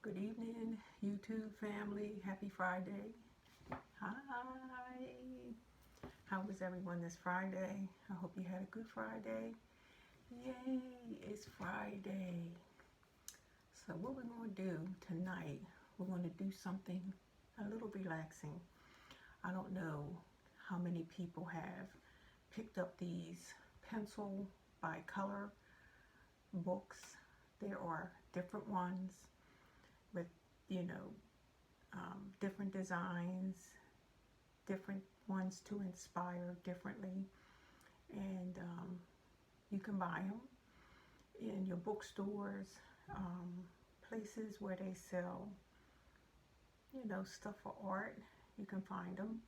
Good evening, YouTube family. Happy Friday. Hi. How was everyone this Friday? I hope you had a good Friday. Yay, it's Friday. So what we're going to do tonight, we're going to do something a little relaxing. I don't know how many people have picked up these pencil by color books. There are different ones with, different designs, different ones to inspire differently, and you can buy them in your bookstores, places where they sell, stuff for art. You can find them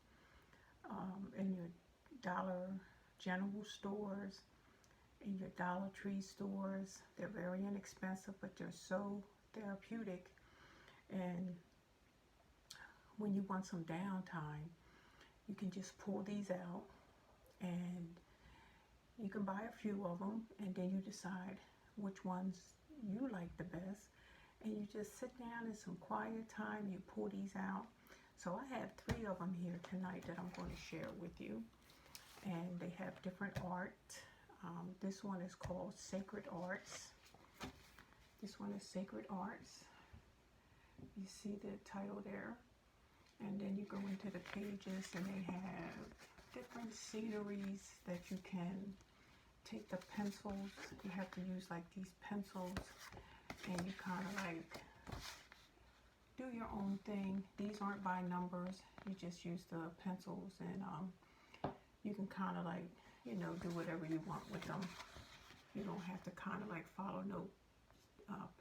in your Dollar General stores, in your Dollar Tree stores. They're very inexpensive, but they're so therapeutic. And when you want some downtime, you can just pull these out, and you can buy a few of them, and then you decide which ones you like the best, and you just sit down in some quiet time. You pull these out. So I have 3 of them here tonight that I'm going to share with you, and they have different art. This one is called Sacred Arts. This one is Sacred Arts. You see the title there, and then you go into the pages, and they have different sceneries that you can take the pencils. You have to use like these pencils, and you kind of like do your own thing. These aren't by numbers. You just use the pencils, and you can kind of like, do whatever you want with them. You don't have to kind of like follow no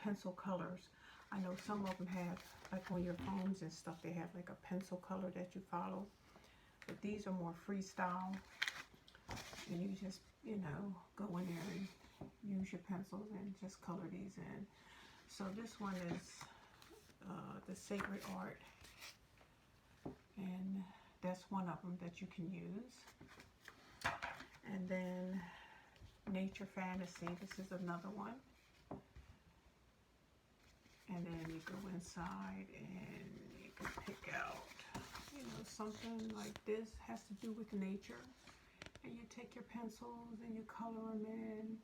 pencil colors. I know some of them have, like on your phones and stuff, they have like a pencil color that you follow. But these are more freestyle. And you just, go in there and use your pencils and just color these in. So this one is the Sacred Art. And that's one of them that you can use. And then Nature Fantasy. This is another one. And then you go inside and you can pick out, something like this has to do with nature. And you take your pencils and you color them in,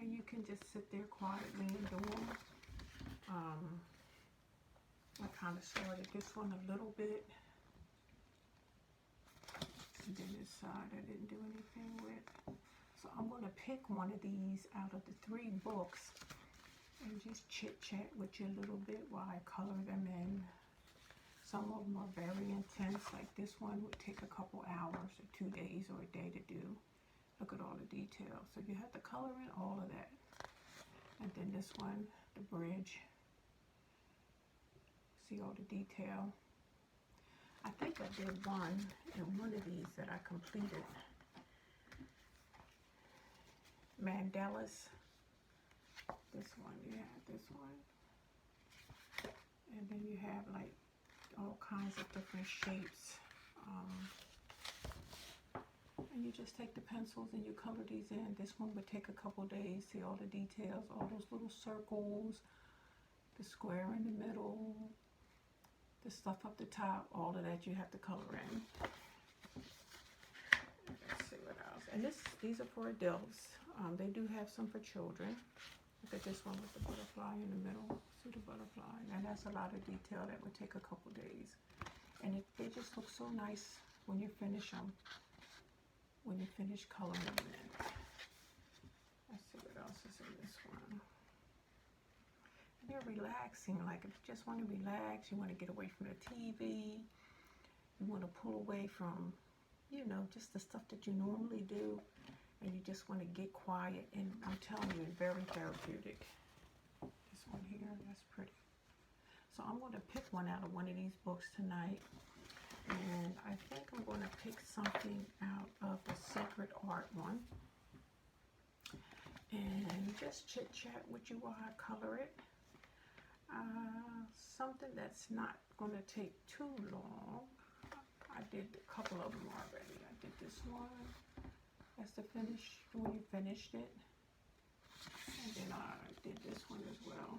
and you can just sit there quietly and do them. I kind of started this one a little bit. And then this side I didn't do anything with. So I'm going to pick one of these out of the 3 books and just chit chat with you a little bit while I color them in. Some of them are very intense, like this one would take a couple hours or 2 days or a day to do. Look at all the details. So you have to color in all of that. And then this one, the bridge. See all the detail. I think I did one in one of these that I completed. Mandalas. This one, you have this one. And then you have like all kinds of different shapes. And you just take the pencils and you color these in. This one would take a couple days. See all the details, all those little circles, the square in the middle, the stuff up the top, all of that you have to color in. Let's see what else. And these are for adults. They do have some for children. Look at this one with the butterfly in the middle. See the butterfly? And that's a lot of detail that would take a couple days. And they just look so nice when you finish them. When you finish coloring them in. Let's see what else is in this one. And they're relaxing. Like if you just want to relax, you want to get away from the TV, you want to pull away from, just the stuff that you normally do. And you just want to get quiet, and I'm telling you, it's very therapeutic. This one here, that's pretty. So I'm going to pick one out of one of these books tonight, and I think I'm going to pick something out of the Sacred Art one, and just chit chat with you while I color it. Something that's not going to take too long. I did a couple of them already. I did this one. That's the finish, when you finished it. And then I did this one as well.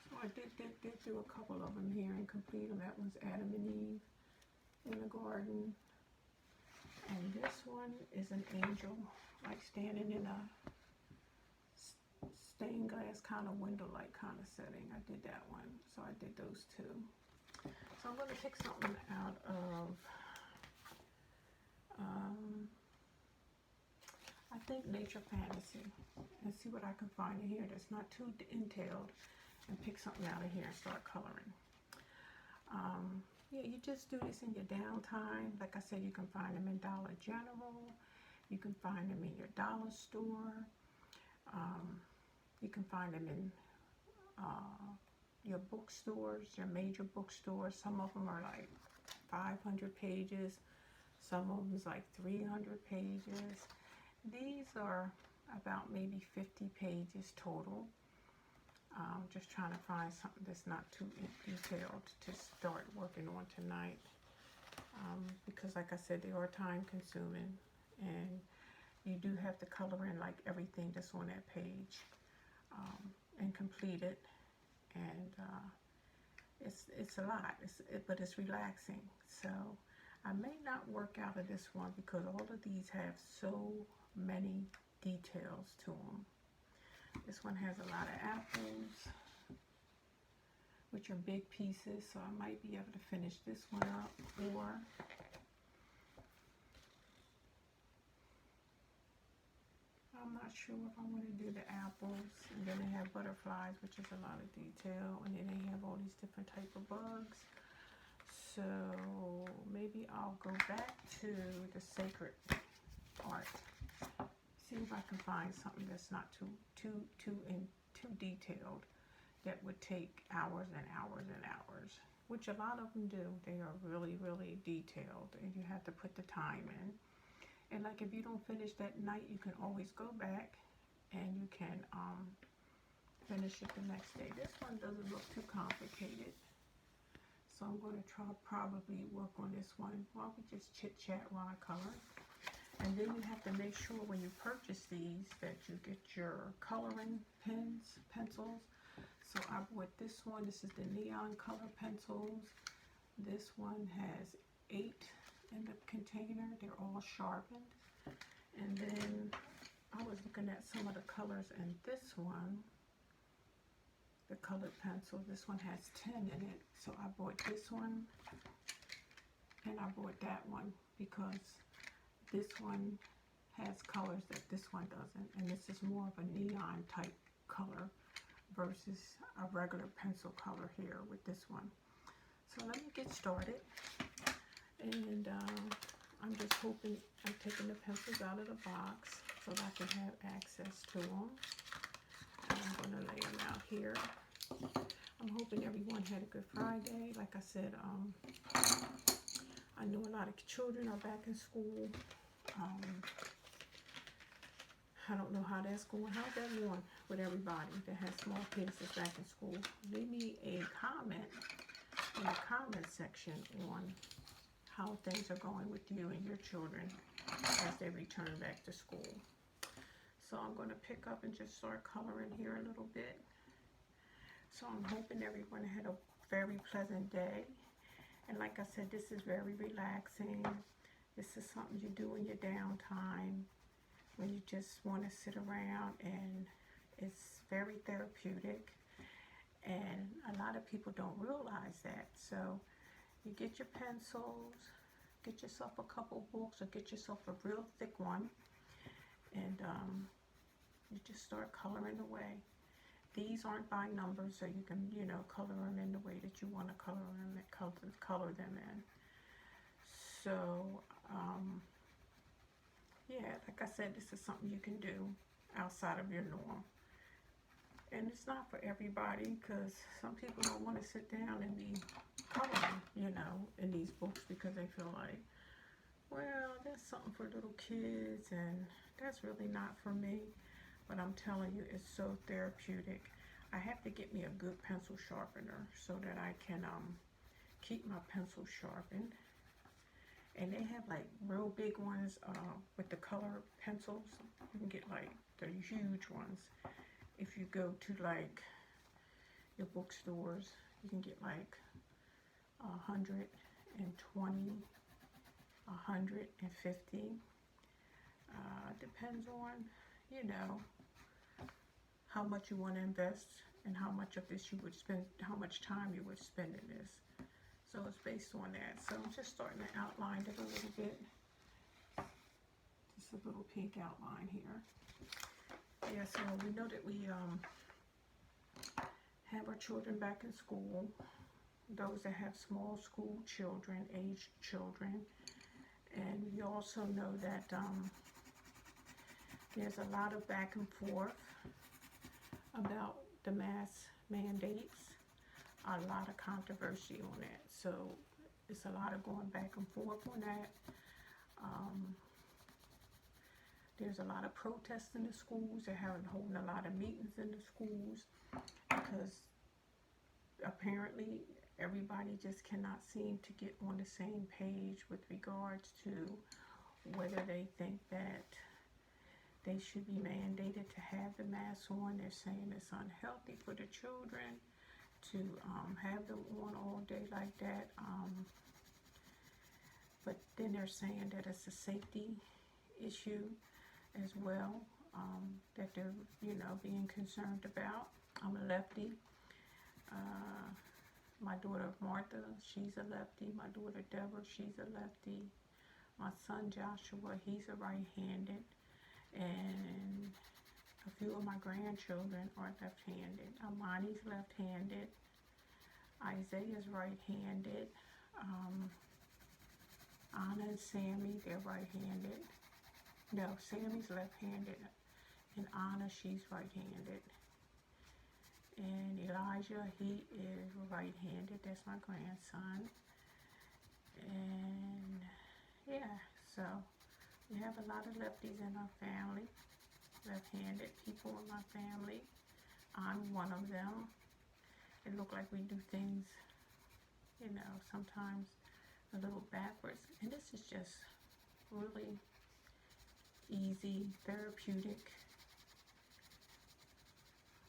So I did do a couple of them here and complete them. That one's Adam and Eve in the garden. And this one is an angel, like standing in a stained glass kind of window-like kind of setting. I did that one, so I did those two. So I'm going to pick something out of, I think Nature Fantasy, and see what I can find in here that's not too entailed, and pick something out of here and start coloring. Yeah, you just do this in your downtime. Like I said, you can find them in Dollar General. You can find them in your dollar store. You can find them in your bookstores, your major bookstores. Some of them are like 500 pages. Some of them is like 300 pages. These are about maybe 50 pages total. Just trying to find something that's not too detailed to start working on tonight. Because like I said, they are time consuming, and you do have to color in like everything that's on that page and complete it. And it's a lot, but it's relaxing. So I may not work out of this one because all of these have so many details to them. This one has a lot of apples, which are big pieces, so I might be able to finish this one up, or I'm not sure if I want to do the apples. And then they have butterflies, which is a lot of detail, and then they have all these different type of bugs. So maybe I'll go back to the sacred art. See if I can find something that's not too detailed, that would take hours and hours and hours, which a lot of them do. They are really, really detailed, and you have to put the time in. And like if you don't finish that night, you can always go back and you can finish it the next day. This one doesn't look too complicated, so I'm going to probably work on this one while we just chit chat while I color. And then you have to make sure when you purchase these that you get your coloring pens, pencils. So I bought this one. This is the neon color pencils. This one has 8 in the container. They're all sharpened. And then I was looking at some of the colors in this one, the colored pencil. This one has 10 in it. So I bought this one and I bought that one because this one has colors that this one doesn't, and this is more of a neon type color versus a regular pencil color here with this one. So let me get started, and I'm just hoping I'm taking the pencils out of the box so that I can have access to them. And I'm going to lay them out here. I'm hoping everyone had a good Friday. Like I said, I know a lot of children are back in school. I don't know how that's going. How's that going with everybody that has small kids that's back in school? Leave me a comment in the comment section on how things are going with you and your children as they return back to school. So I'm going to pick up and just start coloring here a little bit. So I'm hoping everyone had a very pleasant day. And like I said, this is very relaxing. This is something you do in your downtime when you just want to sit around, and it's very therapeutic. And a lot of people don't realize that. So you get your pencils, get yourself a couple books, or get yourself a real thick one, and you just start coloring away. These aren't by numbers, so you can, you know, color them in the way that you want to color them in. So, yeah, like I said, this is something you can do outside of your norm. And it's not for everybody, because some people don't want to sit down and be coloring, you know, in these books, because they feel like, well, that's something for little kids, and that's really not for me. But I'm telling you, it's so therapeutic. I have to get me a good pencil sharpener so that I can keep my pencil sharpened. And they have like real big ones with the color pencils. You can get like the huge ones if you go to like, your bookstores. You can get like 120, 150. Depends on, you know, how much you want to invest and how much of this you would spend, how much time you would spend in this. So it's based on that. So I'm just starting to outline it a little bit. Just a little pink outline here. Yeah, so we know that we have our children back in school. Those that have small school children, aged children. And we also know that there's a lot of back and forth about the mask mandates. A lot of controversy on that. So it's a lot of going back and forth on that. There's a lot of protests in the schools. They're holding a lot of meetings in the schools because apparently everybody just cannot seem to get on the same page with regards to whether they think that they should be mandated to have the mask on. They're saying it's unhealthy for the children to have them on all day like that. But then they're saying that it's a safety issue as well, that they're, you know, being concerned about. I'm a lefty. My daughter Martha, she's a lefty. My daughter Deborah, she's a lefty. My son Joshua, he's a right-handed. And a few of my grandchildren are left-handed. Amani's left-handed. Isaiah's right-handed. Anna and Sammy, they're right-handed. No, Sammy's left-handed. And Anna, she's right-handed. And Elijah, he is right-handed. That's my grandson. And yeah, so we have a lot of lefties in our family. Left-handed people in my family. I'm one of them. It looks like we do things, you know, sometimes a little backwards. And this is just really easy, therapeutic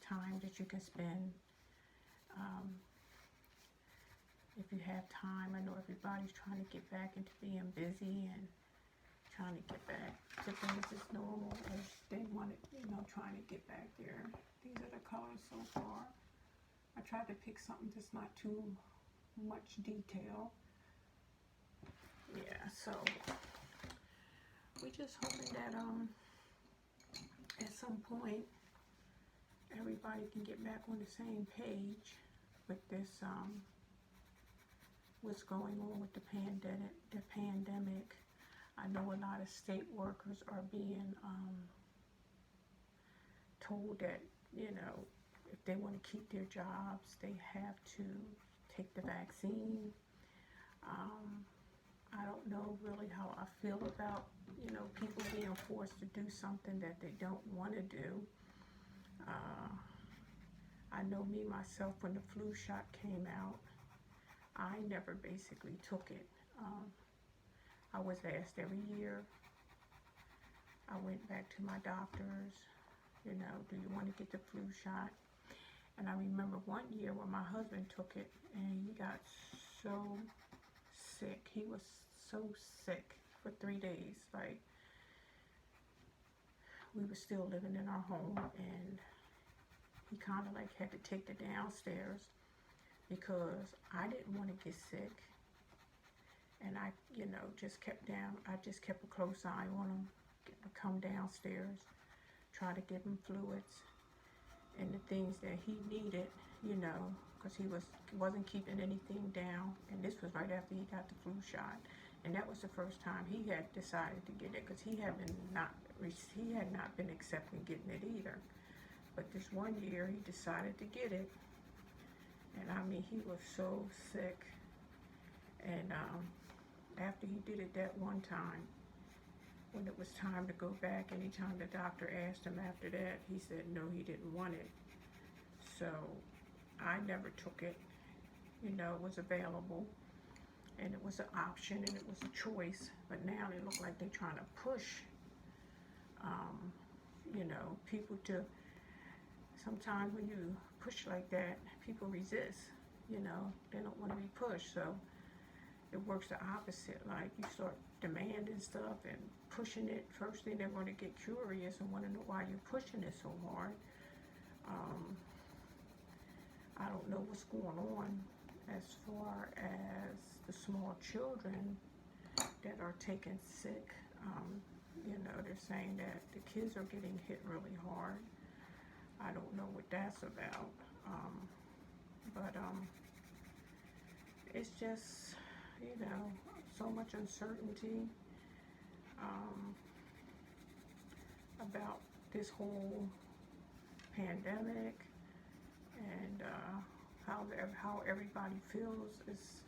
time that you can spend. If you have time, I know everybody's trying to get back into being busy and trying to get back to things as normal as they want it, you know, trying to get back there. These are the colors so far. I tried to pick something that's not too much detail. Yeah, so we just hoping that at some point everybody can get back on the same page with this what's going on with the pandemic. I know a lot of state workers are being told that, you know, if they want to keep their jobs, they have to take the vaccine. I don't know really how I feel about, you know, people being forced to do something that they don't want to do. I know me, myself, when the flu shot came out, I never basically took it. I was asked every year. I went back to my doctors, you know, do you want to get the flu shot? And I remember one year when my husband took it and he got so sick. He was so sick for 3 days. Like, we were still living in our home and he kind of like had to take the downstairs because I didn't want to get sick. And I, you know, just kept a close eye on him, come downstairs, try to give him fluids and the things that he needed, you know, because he wasn't keeping anything down. And this was right after he got the flu shot. And that was the first time he had decided to get it because he had not been accepting getting it either. But this one year he decided to get it. And I mean, he was so sick. And after he did it that one time, when it was time to go back, anytime the doctor asked him after that, he said no, he didn't want it. So I never took it. You know, it was available and it was an option and it was a choice. But now they look like they're trying to push, you know, people to, sometimes when you push like that, people resist, you know, they don't want to be pushed. So it works the opposite. Like, you start demanding stuff and pushing it. First thing, they're going to get curious and want to know why you're pushing it so hard. I don't know what's going on as far as the small children that are taken sick. You know, they're saying that the kids are getting hit really hard. I don't know what that's about. But it's just, you know, so much uncertainty about this whole pandemic, and how everybody feels. It's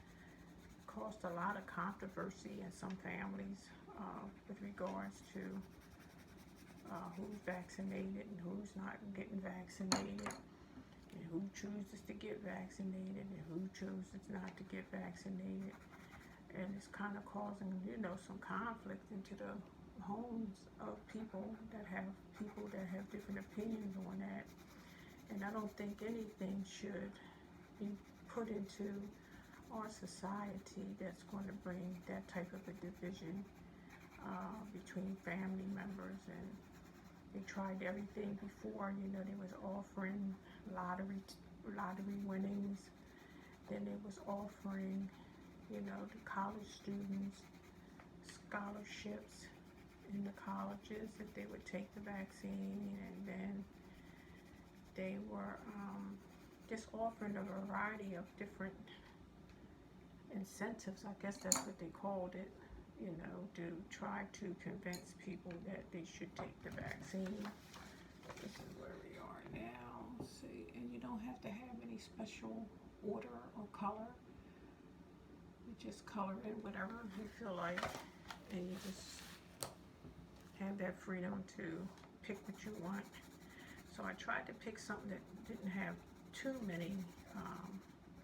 caused a lot of controversy in some families with regards to who's vaccinated and who's not getting vaccinated, and who chooses to get vaccinated and who chooses not to get vaccinated. And it's kind of causing, you know, some conflict into the homes of people that have different opinions on that. And I don't think anything should be put into our society that's going to bring that type of a division between family members. And they tried everything before. You know, they was offering lottery winnings. Then they was offering, you know, the college students scholarships in the colleges if they would take the vaccine. And then they were just offering a variety of different incentives, I guess that's what they called it, you know, to try to convince people that they should take the vaccine. This is where we are now. Let's see, and you don't have to have any special order or color. You just color in whatever you feel like, and you just have that freedom to pick what you want. So I tried to pick something that didn't have too many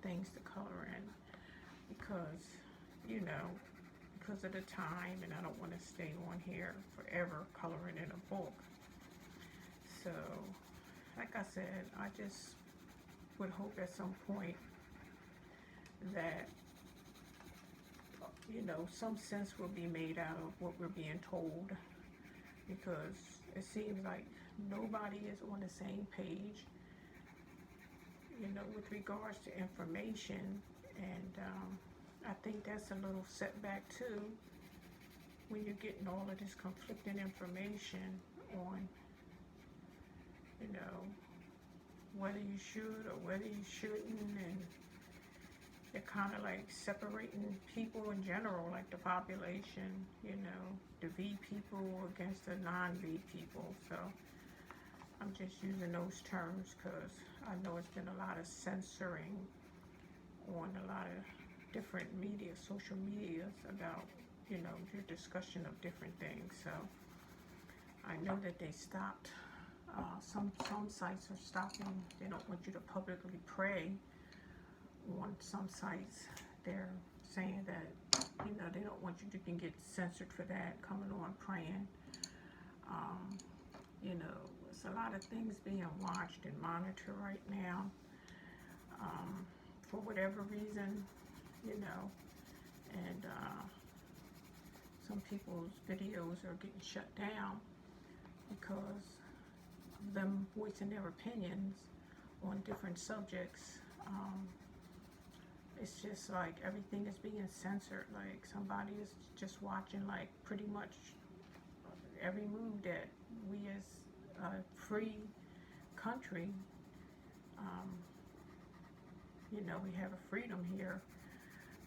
things to color in, because, you know, because of the time, and I don't want to stay on here forever coloring in a book. So, like I said, I just would hope at some point that, you know, some sense will be made out of what we're being told, because it seems like nobody is on the same page, you know, with regards to information. And I think that's a little setback too, when you're getting all of this conflicting information on, you know, whether you should or whether you shouldn't. And they're kind of like separating people in general, like the population, you know, the V people against the non-V people. So I'm just using those terms because I know it's been a lot of censoring on a lot of different media, social medias, about, you know, your discussion of different things. So I know that they stopped, some sites are stopping. They don't want you to publicly pray on some sites. They're saying that, you know, they don't want you to get censored for that, coming on praying. You know, it's a lot of things being watched and monitored right now, for whatever reason, you know. And some people's videos are getting shut down because of them voicing their opinions on different subjects. It's just like everything is being censored. Like, somebody is just watching, like, pretty much every move that we as a free country, you know, we have a freedom here,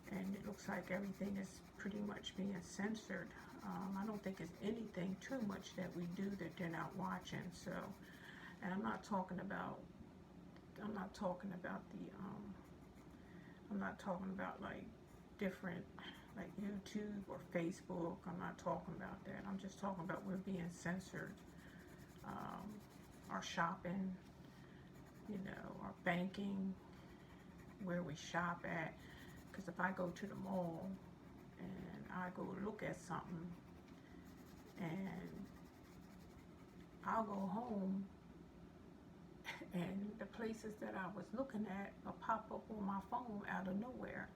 and it looks like everything is pretty much being censored. I don't think it's anything too much that we do that they're not watching. So, and I'm not talking about the I'm not talking about like different, like YouTube or Facebook. I'm not talking about that. I'm just talking about we're being censored. Our shopping, you know, our banking, where we shop at. Because if I go to the mall and I go look at something, and I'll go home And the places that I was looking at will pop up on my phone out of nowhere.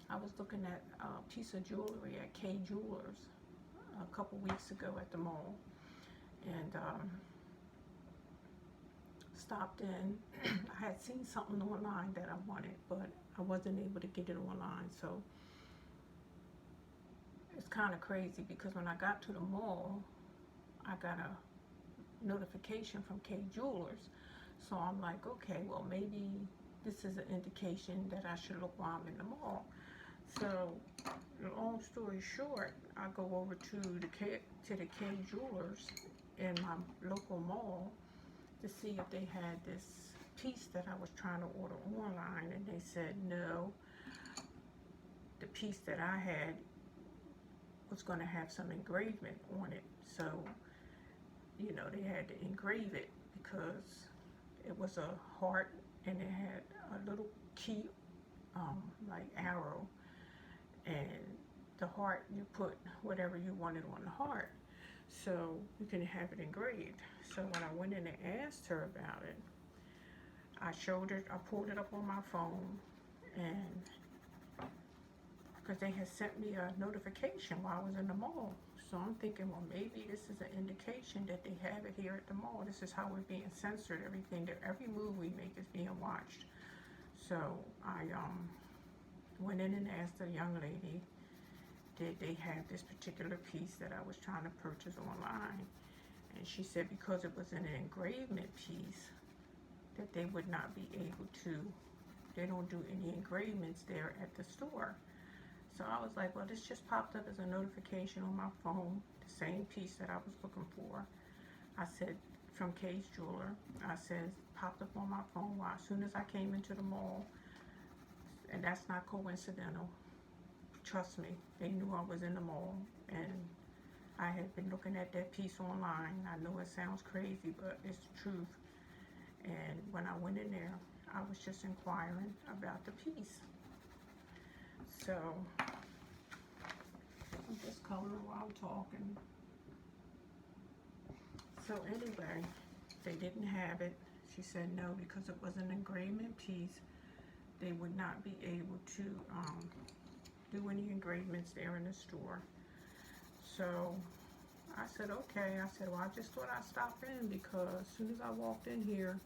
I was looking at a piece of jewelry at Kay Jewelers a couple weeks ago at the mall, and stopped in. I had seen something online that I wanted, but I wasn't able to get it online. So it's kind of crazy because when I got to the mall, I got a notification from Kay Jewelers. So I'm like, okay, well, maybe this is an indication that I should look while I'm in the mall. So, long story short, I go over to the Kay Jewelers in my local mall to see if they had this piece that I was trying to order online, and they said no. The piece that I had was going to have some engravement on it, so you know they had to engrave it because it was a heart and it had a little key like arrow, and the heart, you put whatever you wanted on the heart so you can have it engraved. So when I went in and asked her about it, I showed her, I pulled it up on my phone, and because they had sent me a notification while I was in the mall. So I'm thinking, well, maybe this is an indication that they have it here at the mall. This is how we're being censored. Every move we make is being watched. So I went in and asked the young lady, did they have this particular piece that I was trying to purchase online? And she said because it was an engravement piece, that they would not be able to, they don't do any engravements there at the store. So I was like, well, this just popped up as a notification on my phone, the same piece that I was looking for. I said, from Kay's Jeweler. I said, popped up on my phone as soon as I came into the mall. And that's not coincidental. Trust me, they knew I was in the mall, and I had been looking at that piece online. I know it sounds crazy, but it's the truth. And when I went in there, I was just inquiring about the piece. So I'm just coloring while I'm talking. So anyway, they didn't have it. She said no, because it was an engravement piece. They would not be able to do any engravements there in the store. So I said, okay. I said, well, I just thought I'd stop in because as soon as I walked in here,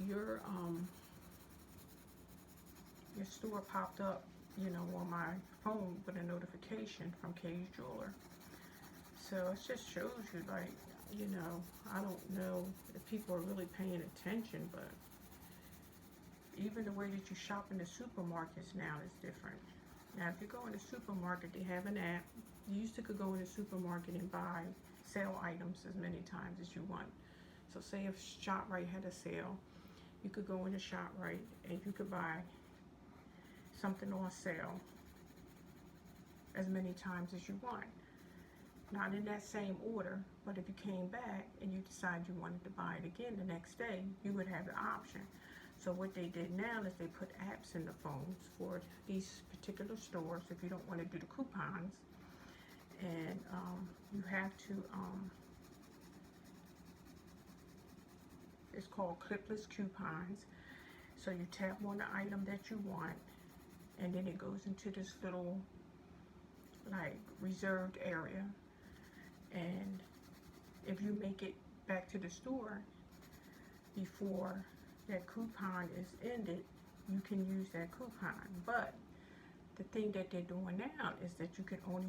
your store popped up, you know, on my phone with a notification from Kay's Jeweler. So it just shows you, like, you know, I don't know if people are really paying attention, but even the way that you shop in the supermarkets now is different. Now, if you go in the supermarket, they have an app. You used to could go in the supermarket and buy sale items as many times as you want. So say if ShopRite had a sale, you could go into ShopRite and you could buy something on sale as many times as you want. Not in that same order, but if you came back and you decided you wanted to buy it again the next day, you would have the option. So what they did now is they put apps in the phones for these particular stores if you don't want to do the coupons. And you have to, it's called clipless coupons. So you tap on the item that you want, and then it goes into this little, like, reserved area. And if you make it back to the store before that coupon is ended, you can use that coupon. But the thing that they're doing now is that you can only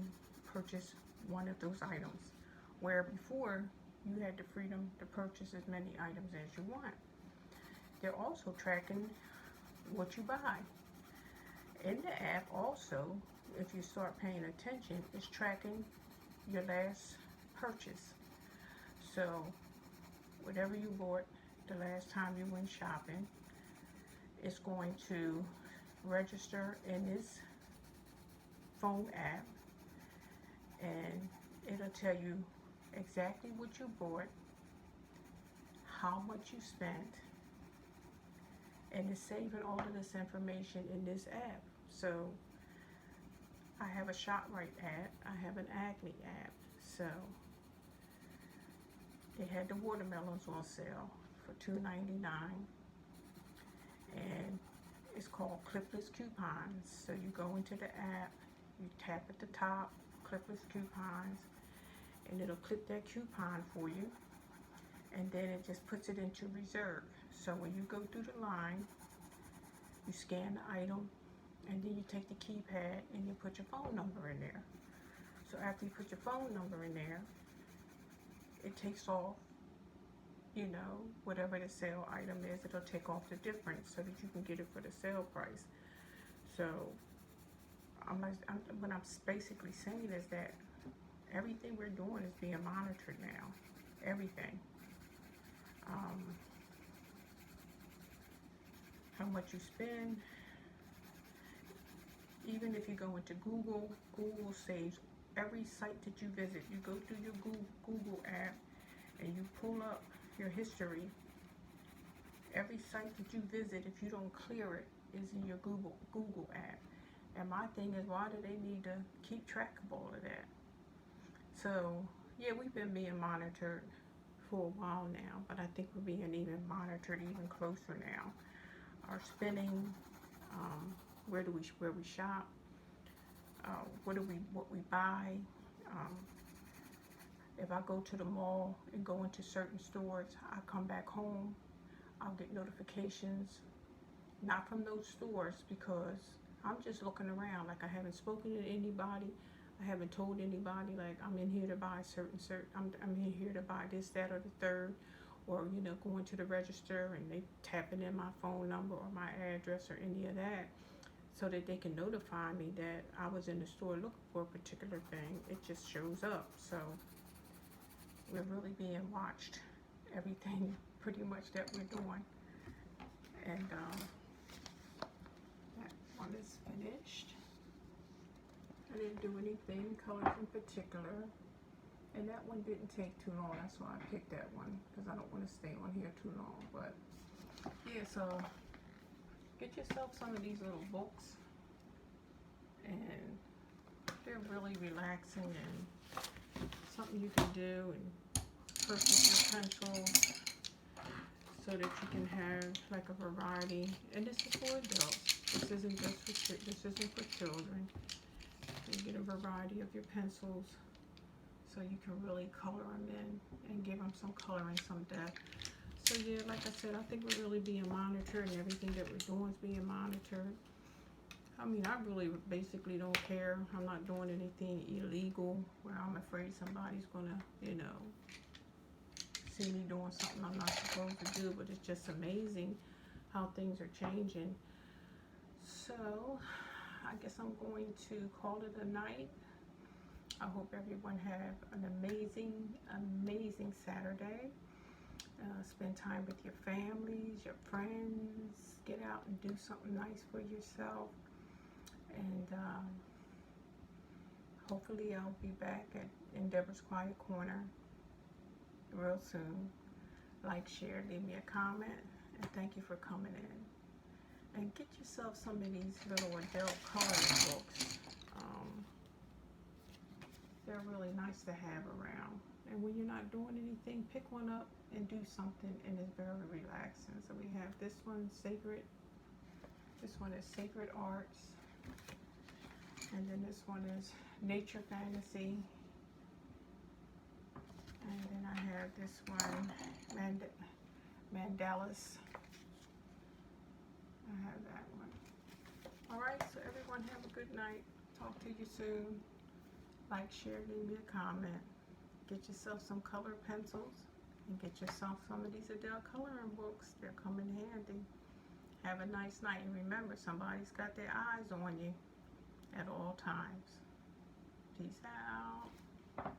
purchase one of those items, where before you had the freedom to purchase as many items as you want. They're also tracking what you buy. In the app also, if you start paying attention, it's tracking your last purchase. So whatever you bought the last time you went shopping, it's going to register in this phone app, and it'll tell you exactly what you bought, how much you spent, and it's saving all of this information in this app. So I have a ShopRite app, I have an Acne app. So they had the watermelons on sale for $2.99, and it's called Clipless Coupons. So you go into the app, you tap at the top, Clipless Coupons, and it'll clip that coupon for you, and then it just puts it into reserve. So when you go through the line, you scan the item, and then you take the keypad and you put your phone number in there. So after you put your phone number in there, it takes off, you know, whatever the sale item is, it'll take off the difference so that you can get it for the sale price. So what I'm basically saying is that everything we're doing is being monitored now. Everything. How much you spend. Even if you go into Google, Google saves every site that you visit. You go through your Google app and you pull up your history. Every site that you visit, if you don't clear it, is in your Google app. And my thing is, why do they need to keep track of all of that? So yeah, we've been being monitored for a while now, but I think we're being even monitored even closer now. Our spending, where we shop, what we buy. If I go to the mall and go into certain stores, I come back home, I'll get notifications, not from those stores, because I'm just looking around. Like, I haven't spoken to anybody. I haven't told anybody, like, I'm in here to buy I'm in here to buy this, that, or the third. Or, you know, going to the register and they tapping in my phone number or my address or any of that, so that they can notify me that I was in the store looking for a particular thing. It just shows up. So we're really being watched, everything pretty much that we're doing. And that one is finished. I didn't do anything colors in particular, and that one didn't take too long. That's why I picked that one, because I don't want to stay on here too long. But yeah, so get yourself some of these little books, and they're really relaxing and something you can do, and purchase your pencils so that you can have like a variety. And this is for adults. This isn't just for this isn't for children. You get a variety of your pencils, so you can really color them in and give them some color and some depth. So yeah, like I said, I think we're really being monitored, and everything that we're doing is being monitored. I mean, I really basically don't care. I'm not doing anything illegal where I'm afraid somebody's gonna, you know, see me doing something I'm not supposed to do. But it's just amazing how things are changing. So I guess I'm going to call it a night. I hope everyone have an amazing, amazing Saturday. Spend time with your families, your friends. Get out and do something nice for yourself. And hopefully I'll be back in Deborah's Quiet Corner real soon. Like, share, leave me a comment, and thank you for coming in. And get yourself some of these little adult coloring books. They're really nice to have around. And when you're not doing anything, pick one up and do something, and it's very relaxing. So we have this one, Sacred. This one is Sacred Arts. And then this one is Nature Fantasy. And then I have this one, Mandalas. I have that one. All right, so everyone have a good night. Talk to you soon. Like, share, leave me a comment. Get yourself some color pencils, and get yourself some of these adult coloring books. They're coming handy. Have a nice night, and remember, somebody's got their eyes on you at all times. Peace out.